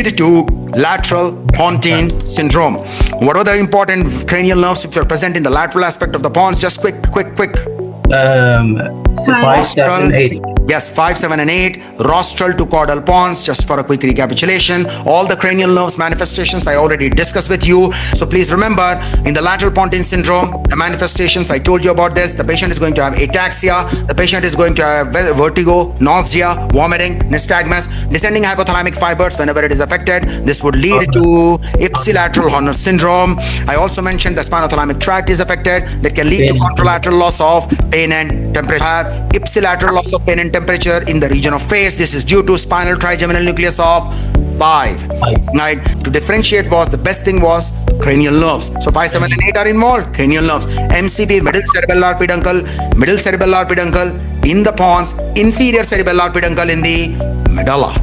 lead to lateral pontine syndrome. What are the important cranial nerves if you're present in the lateral aspect of the pons? Just quick. 5, 7, 8. Yes, 5, 7, and 8. Rostral to caudal pons. Just for a quick recapitulation, all the cranial nerves manifestations I already discussed with you. So please remember, in the lateral pontine syndrome, the manifestations I told you about this. The patient is going to have ataxia. The patient is going to have vertigo, nausea, vomiting, nystagmus, descending hypothalamic fibers whenever it is affected. This would lead to ipsilateral Horner syndrome. I also mentioned the spinothalamic tract is affected. That can lead to contralateral loss of pain and temperature. Have ipsilateral loss of pain and temperature in the region of face. This is due to spinal trigeminal nucleus of 5. Right? To differentiate was the best thing was cranial nerves. So 5, 7, and 8 are involved. Cranial nerves. MCP, middle cerebellar peduncle in the pons, inferior cerebellar peduncle in the medulla.